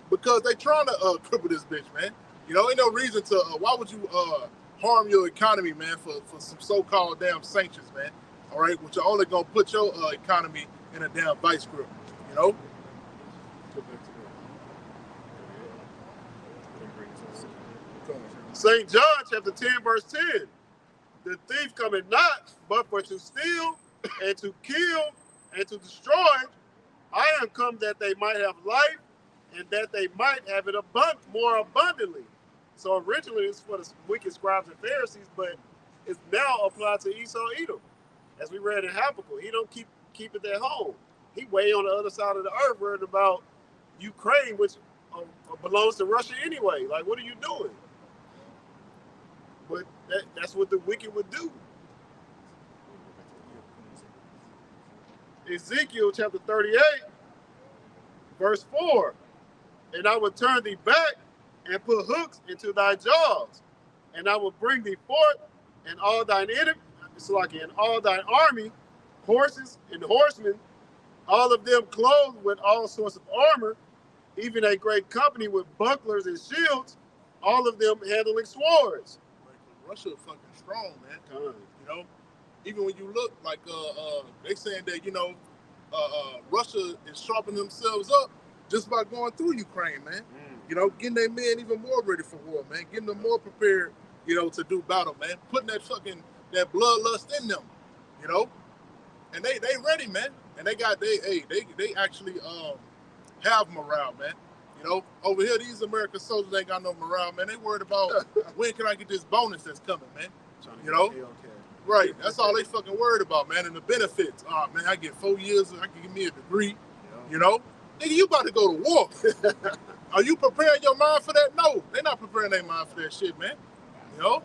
because they trying to cripple this bitch, man. You know, ain't no reason to. Why would you harm your economy, man, for some so-called damn sanctions, man? All right, which are only gonna put your economy in a damn vice grip, you know. St. John chapter 10, verse 10. The thief cometh not, but for to steal and to kill and to destroy. I am come that they might have life and that they might have it more abundantly. So originally it's for the wicked scribes and Pharisees, but it's now applied to Esau Edom. As we read in Habakkuk, he don't keep it at home. He way on the other side of the earth worried about Ukraine, which belongs to Russia anyway. Like, what are you doing? But that's what the wicked would do. Ezekiel chapter 38, verse 4. And I will turn thee back and put hooks into thy jaws, and I will bring thee forth, and all thine enemies, and all thine army, horses and horsemen, all of them clothed with all sorts of armor, even a great company with bucklers and shields, all of them handling swords. Russia is fucking strong, man. You know, even when you look like they saying that, you know, Russia is sharpening themselves up just by going through Ukraine, man. You know, getting their men even more ready for war, man. Getting them more prepared, you know, to do battle, man. Putting that bloodlust in them, you know. And they ready, man. And they actually have morale, man. You know, over here, these American soldiers ain't got no morale, man. They worried about when can I get this bonus that's coming, man. You know? Right. That's all they fucking worried about, man. And the benefits. Oh, man, I get 4 years, I can give me a degree. You know? Nigga, you about to go to war. Are you preparing your mind for that? No. They're not preparing their mind for that shit, man. You know?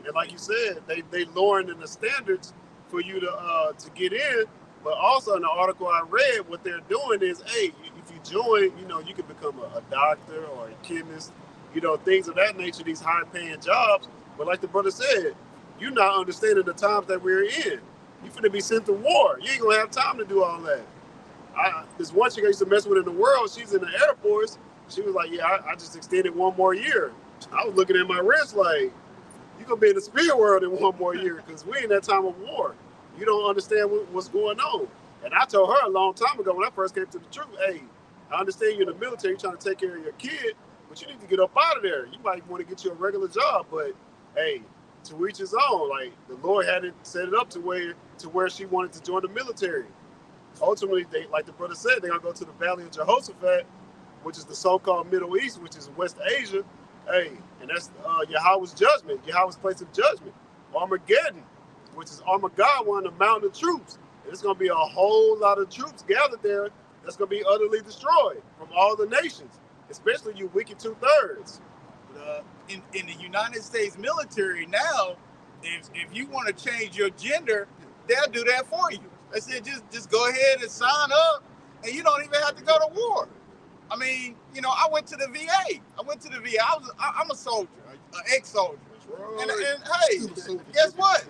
And like you said, they lowering the standards for you to get in. But also in the article I read, what they're doing is, hey, if you join, you know, you can become a doctor or a chemist, you know, things of that nature, these high-paying jobs. But like the brother said, you're not understanding the times that we're in. You're finna be sent to war. You ain't gonna have time to do all that. This one chick I used to mess with in the world, she's in the Air Force. She was like, yeah, I just extended 1 more year. I was looking at my wrist like, you're gonna be in the spirit world in 1 more year because we in that time of war. You don't understand what's going on. And I told her a long time ago when I first came to the truth, hey, I understand you're in the military, you're trying to take care of your kid, but you need to get up out of there. You might want to get you a regular job, but hey, to each his own. Like the Lord had it set it up to where she wanted to join the military. Ultimately, they, like the brother said, they're gonna go to the Valley of Jehoshaphat, which is the so-called Middle East, which is West Asia. Hey, and that's Yahweh's judgment, Yahweh's place of judgment. Armageddon, which is Armageddon, the mountain of troops. And it's gonna be a whole lot of troops gathered there that's going to be utterly destroyed from all the nations, especially you wicked 2/3. In the United States military now, if you want to change your gender, they'll do that for you. They said just go ahead and sign up, and you don't even have to go to war. I mean, you know, I went to the VA. I'm a soldier, an ex-soldier. Right. And hey, guess what?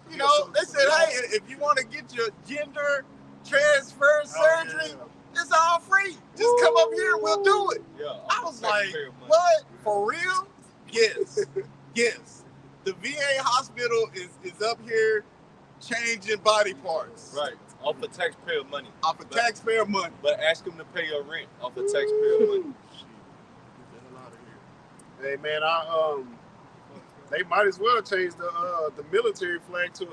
You know, they said, hey, if you want to get your gender transfer surgery, it's all free. Just come up here, we'll do it. Yeah, I was like, what? For real? Yes. Yes. The VA hospital is up here changing body parts. Right. Off of taxpayer money. Off of taxpayer money. But ask them to pay your rent off of taxpayer money. Hey man, they might as well change the military flag to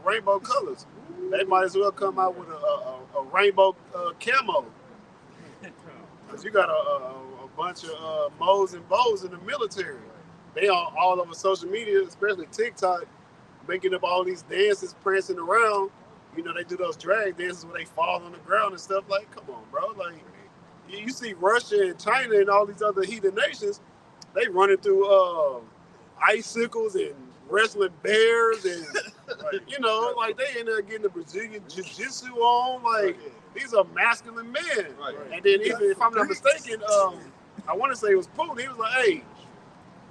rainbow colors. They might as well come out with a rainbow camo. Cause you got a bunch of mo's and bows in the military. They are all over social media, especially TikTok, making up all these dances, prancing around. You know, they do those drag dances where they fall on the ground and stuff. Like, come on, bro. Like, you see Russia and China and all these other heathen nations, they running through icicles and wrestling bears and, like, you know, like they in there getting the Brazilian jiu-jitsu on. Like, these are masculine men. Right. And then even if I'm not mistaken, I want to say it was Putin. He was like, hey,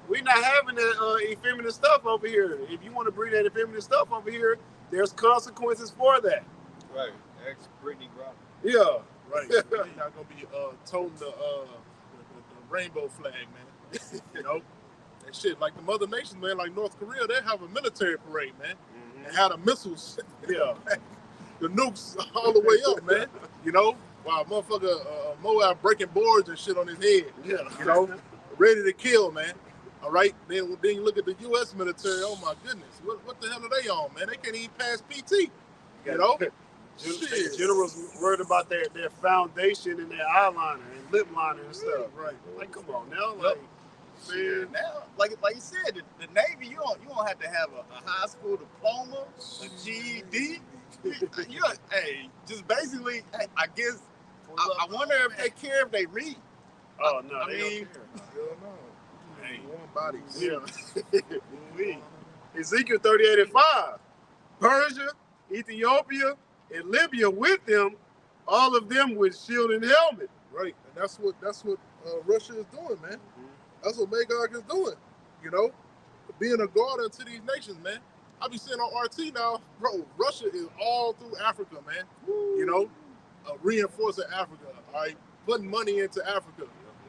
we're not having that effeminate stuff over here. If you want to bring that effeminate stuff over here, there's consequences for that. Right. Ex Brittany Griner. Yeah. Right. You're not gonna be toting the rainbow flag, man. You know, that shit. Like the mother nations, man. Like North Korea, they have a military parade, man. And had the missiles, Yeah. the nukes all the way up, man. You know, while motherfucker Moab breaking boards and shit on his head. Yeah. You know, ready to kill, man. All right. Then you look at the U.S. military. Oh my goodness, what the hell are they on, man? They can't even pass PT. You know. Generals worried about their foundation and their eyeliner and lip liner and stuff. Right. Like, come on now. Like, man. Now, like you said, the Navy, you don't have to have a high school diploma, a GED. Hey, just basically, I guess, I wonder if they care if they read. Oh, no. I they mean, Hell no. Hey. Warm bodies. Yeah. Ezekiel 38:5. Persia, Ethiopia, and Libya with them, all of them with shield and helmet. Right, and that's what Russia is doing, man. That's what Magog is doing. You know, being a guard unto these nations, man. I be seeing on RT now, bro. Russia is all through Africa, man. You know, reinforcing Africa. All right, putting money into Africa.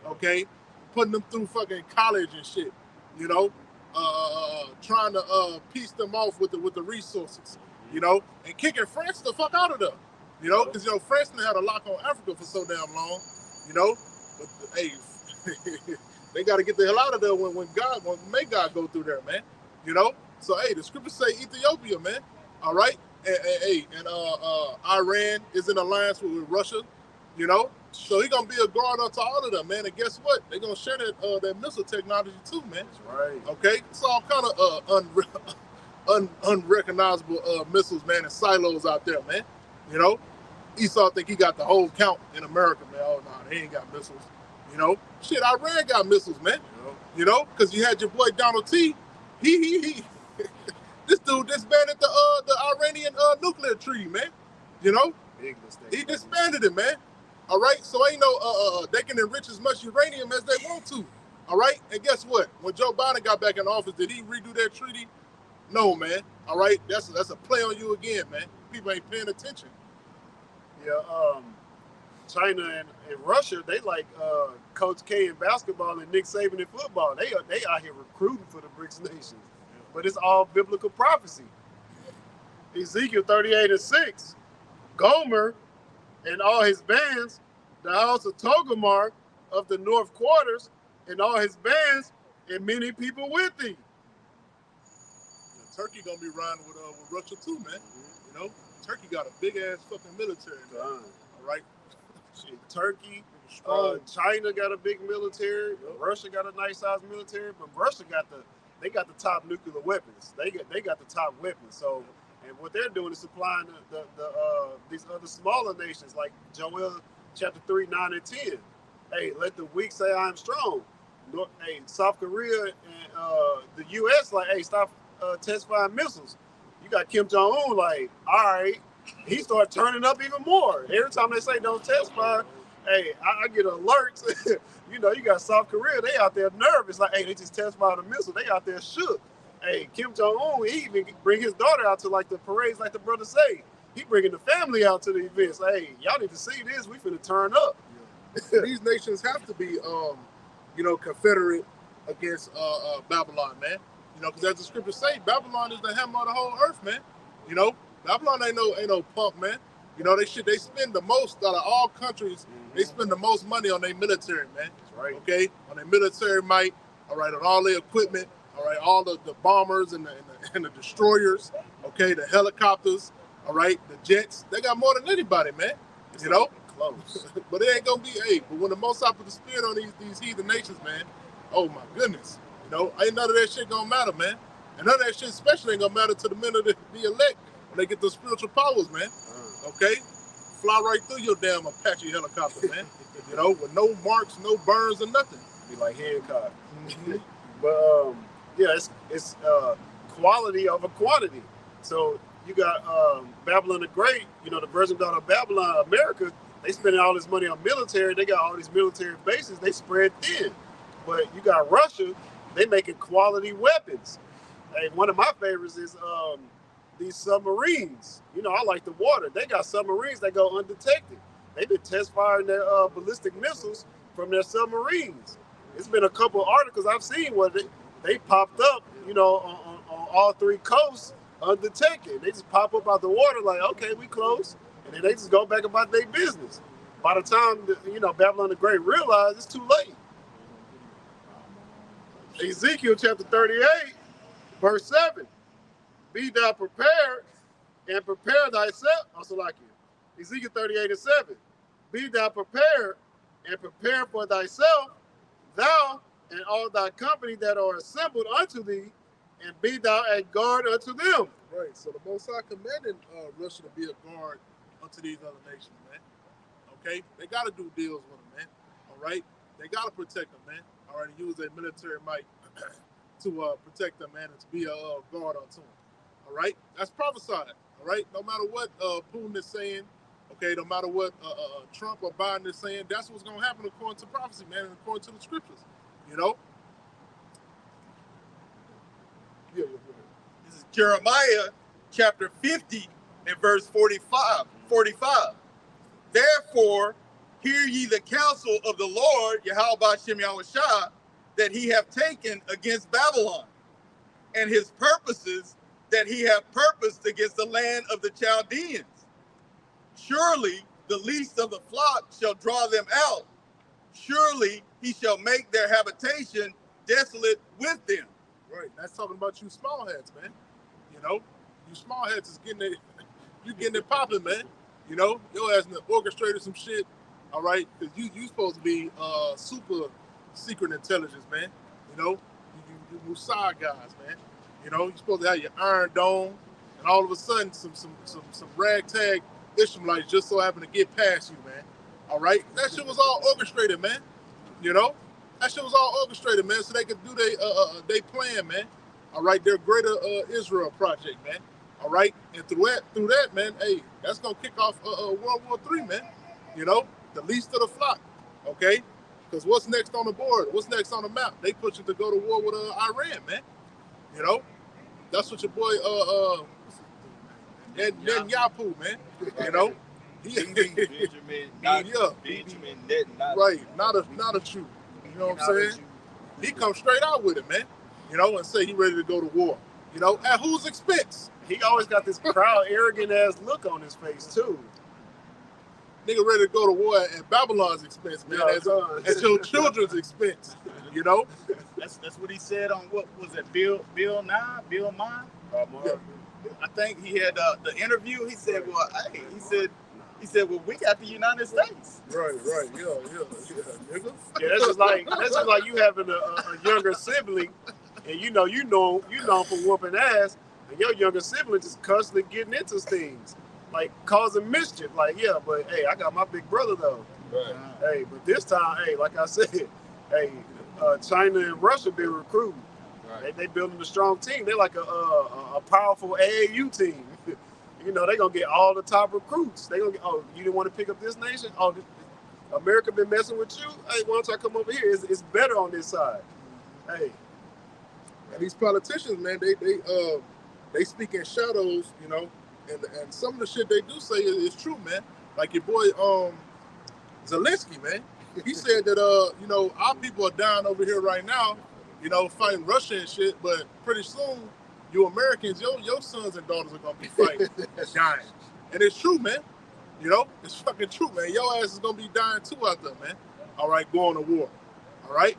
Okay, putting them through fucking college and shit. You know, trying to piece them off with the resources. You know, and kicking France the fuck out of them. You know, because, you know, France had a lock on Africa for so damn long. You know, but hey, they got to get the hell out of there when Magog go through there, man. You know, so hey, the scriptures say Ethiopia, man. All right, and Iran is in alliance with Russia. You know, so he's gonna be a guard unto all of them, man. And guess what? They're gonna share that missile technology too, man. That's right. Okay, it's all kind of unrecognizable missiles, man, and silos out there, man. You know, Esau think he got the whole count in America, man. Oh no, they ain't got missiles. You know, shit, Iran got missiles, man. You know, because you had your boy Donald T. He this dude disbanded the Iranian nuclear treaty, man. You know, Big mistake. he disbanded it, man. All right, so ain't no they can enrich as much uranium as they want to. All right, and guess what? When Joe Biden got back in office, did he redo that treaty? No, man. All right, that's a play on you again, man. People ain't paying attention. Yeah, China and Russia, they like Coach K in basketball and Nick Saban in football. They out here recruiting for the BRICS nations. But it's all biblical prophecy. Ezekiel 38:6. Gomer and all his bands, the house of Togomar of the north quarters, and all his bands, and many people with thee. Turkey gonna be riding with Russia too, man. You know, Turkey got a big ass fucking military, man. All right, Shit, Turkey, strong. China got a big military. Russia got a nice sized military, but Russia got the top nuclear weapons. They got the top weapons. So, and what they're doing is supplying these other smaller nations like Joel chapter 3, 9, and 10. Hey, let the weak say I am strong. Hey, South Korea and the U.S. like, hey, stop testifying missiles. You got Kim Jong-un like, all right. He started turning up even more. Every time they say don't testify, hey, I get alerts. You know, you got South Korea, they out there nervous. Like, hey, they just testified a missile. They out there shook. Hey, Kim Jong-un, he even bring his daughter out to like the parades, like the brother say. He bringing the family out to the events. Like, hey, y'all need to see this. We finna turn up. These nations have to be, confederate against Babylon, man. You know, because as the scriptures say, Babylon is the hammer of the whole earth, man. You know, Babylon ain't no punk, man. You know, they spend the most out of all countries. They spend the most money on their military, man. That's right. Okay, on their military might. All right, on all their equipment. All right, all the bombers and the destroyers. Okay, the helicopters. All right, the jets. They got more than anybody, man. You know, close. But it ain't gonna be. Hey, but when the Most High put the spirit on these heathen nations, man. Oh my goodness. You know, ain't none of that shit gonna matter, man. And none of that shit especially ain't gonna matter to the men of the elect when they get those spiritual powers, man. Okay? Fly right through your damn Apache helicopter, man. You know, with no marks, no burns, or nothing. Be like Hancock. But yeah, it's quality over quantity. So you got Babylon the Great, you know, the Virgin Daughter of Babylon, America, they spending all this money on military. They got all these military bases. They spread thin. But you got Russia, they making quality weapons. Hey, one of my favorites is these submarines. You know, I like the water. They got submarines that go undetected. They've been test firing their ballistic missiles from their submarines. It's been a couple of articles I've seen where they popped up, you know, on all three coasts undetected. They just pop up out the water like, okay, we close. And then they just go back about their business. By the time, Babylon the Great realized it's too late. Ezekiel chapter 38, verse 7. Be thou prepared and prepare thyself. Also like you. Ezekiel 38 and 7. Be thou prepared and prepare for thyself, thou and all thy company that are assembled unto thee, and be thou a guard unto them. Right. So the Most High commanded Russia to be a guard unto these other nations, man. Okay? They got to do deals with them, man. All right? They got to protect them, man. All right? Use their military might to protect them, man, and to be a guard unto them. All right? That's prophesied. All right? No matter what Putin is saying, okay, no matter what Trump or Biden is saying, that's what's going to happen according to prophecy, man, and according to the scriptures. You know? This is Jeremiah chapter 50 and verse 45. Therefore, hear ye the counsel of the Lord, Yahweh Shem Yahushua, that he have taken against Babylon, and his purposes that he have purposed against the land of the Chaldeans. Surely the least of the flock shall draw them out. Surely he shall make their habitation desolate with them. Right. That's talking about you small heads, man. You know, you small heads is getting it, you getting it popping, man. You know, your ass orchestrated some shit, all right? Because you supposed to be super secret intelligence, man. You know, you Mossad guys, man. You know, you're supposed to have your Iron Dome, and all of a sudden some ragtag Ishmaelites just so happen to get past you, man. All right? That shit was all orchestrated, man. You know? That shit was all orchestrated, man, so they could do they plan, man. All right, their Greater Israel project, man. All right, and through that, man, hey, that's gonna kick off World War III, man. You know, the least of the flock, okay? Because what's next on the board? What's next on the map? They pushing to go to war with Iran, man. You know, that's what your boy Netanyahu, man. You know, Benjamin Netanyahu. Right, not a Jew. You know what I'm saying? He comes straight out with it, man. You know, and say he ready to go to war. You know, at whose expense? He always got this proud, arrogant ass look on his face too. Nigga ready to go to war at Babylon's expense, man. At your children's expense. You know? That's what he said on, what was it, Bill 9? I think he had the interview. He said, well, hey, he said, well, we got the United States. Right, yeah, nigga. Yeah, that's just like you having a younger sibling, and you know for whooping ass, and your younger sibling just constantly getting into things, like causing mischief. Like, yeah, but hey, I got my big brother though. Right. Hey, but this time, hey, like I said, hey, China and Russia been recruiting. Right. They building a strong team. They're like a powerful AAU team. You know, they're gonna get all the top recruits. They gonna get. Oh, you didn't want to pick up this nation? Oh, America been messing with you. Hey, why don't I come over here? It's better on this side. Hey, And these politicians, man, they speak in shadows, you know, and some of the shit they do say is true, man. Like your boy Zelensky, man. He said that you know, our people are dying over here right now, you know, fighting Russia and shit, but pretty soon you Americans, your sons and daughters are gonna be fighting and dying. And it's true, man. You know, it's fucking true, man. Your ass is gonna be dying too out there, man. All right, going to war. All right?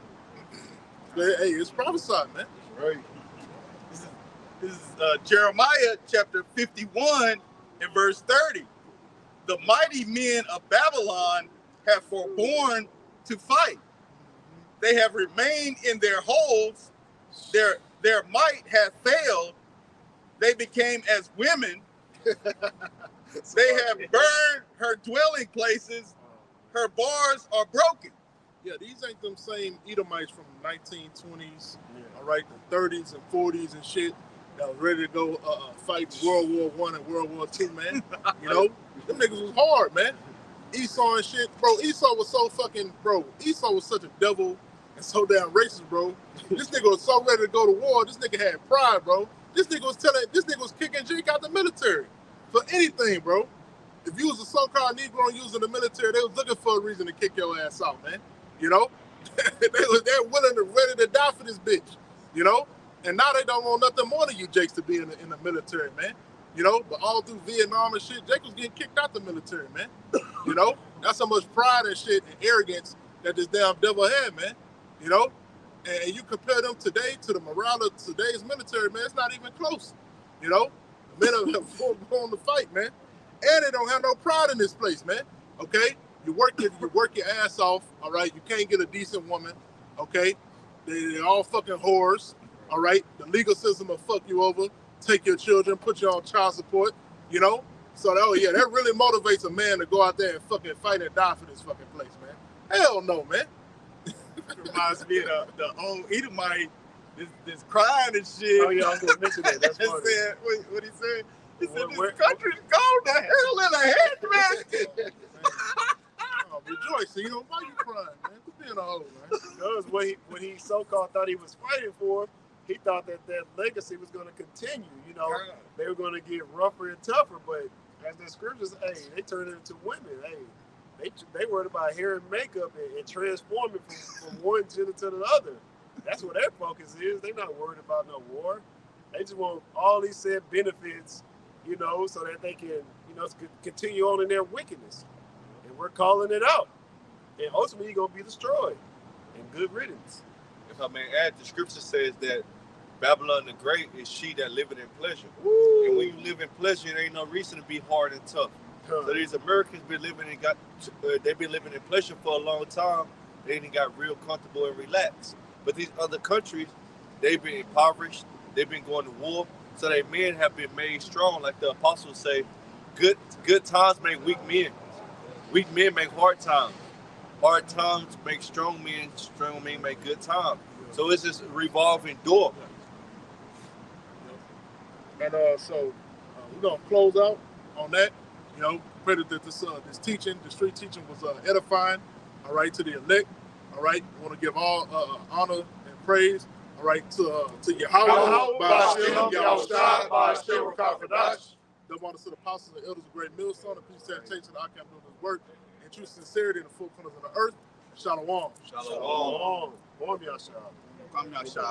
Hey, it's prophesied, man. right. This is Jeremiah chapter 51 and verse 30. The mighty men of Babylon have forborne to fight. They have remained in their holds. Their might hath failed. They became as women. They have burned her dwelling places. Her bars are broken. Yeah, these ain't them same Edomites from 1920s, all right, the 30s and 40s and shit that was ready to go fight World War I and World War II, man. You know, them niggas was hard, man. Esau and shit, bro. Esau was so fucking, bro. Esau was such a devil and so damn racist, bro. This nigga was so ready to go to war. This nigga had pride, bro. This nigga was kicking Jake out the military for anything, bro. If you was a so-called Negro and you was in the military, they was looking for a reason to kick your ass out, man. You know, they're willing to ready to die for this bitch. You know, and now they don't want nothing more than you Jakes to be in the military, man. You know, but all through Vietnam and shit, Jake was getting kicked out the military, man. You know, that's how much pride and shit and arrogance that this damn devil had, man. You know, and you compare them today to the morale of today's military, man. It's not even close. You know, the men are going to fight, man, and they don't have no pride in this place, man. Okay. You work your ass off, all right? You can't get a decent woman, okay? They're all fucking whores, all right? The legal system will fuck you over, take your children, put you on child support, you know? So, oh yeah, that really motivates a man to go out there and fucking fight and die for this fucking place, man. Hell no, man. Reminds me of the old Edomite, this crying and shit. Oh yeah, I was gonna mention that. That's He funny. said, what he said? He said, Where- this country's gone to hell in a handbasket. Oh, rejoice, you know, why you crying, man? Quit being a hoe, man. Because what he so-called thought he was fighting for, he thought that legacy was going to continue. You know, they were going to get rougher and tougher. But as the scriptures, hey, they turned it into women. Hey, they worried about hair and makeup and transforming from one gender to the other. That's what their focus is. They're not worried about no war. They just want all these said benefits, you know, so that they can, you know, continue on in their wickedness. And we're calling it out. And ultimately, you're going to be destroyed. And good riddance. If I may add, the scripture says that Babylon the Great is she that liveth in pleasure. Woo! And when you live in pleasure, there ain't no reason to be hard and tough. So these Americans been living they've been living in pleasure for a long time. They ain't got real comfortable and relaxed. But these other countries, they've been impoverished. They've been going to war. So their men have been made strong, like the apostles say. Good times make weak men. Weak men make hard times. Hard times make strong men. Strong men make good times. So it's this revolving door. And so we're gonna close out on that. You know, pray that this teaching, the street teaching, was edifying. All right, to the elect. All right, we want to give all honor and praise. All right, to Yahweh, by Hashem, Yahushua, by Hashem, Rakafadash. The honor to the apostles and elders of Great Millstone, and peace, salutation to the Akam doing his work, and true sincerity in the full corners of the earth. Shalom. Shalom. Form Yasha. I'm not sure.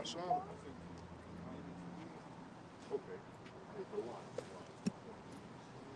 Shalom. Okay.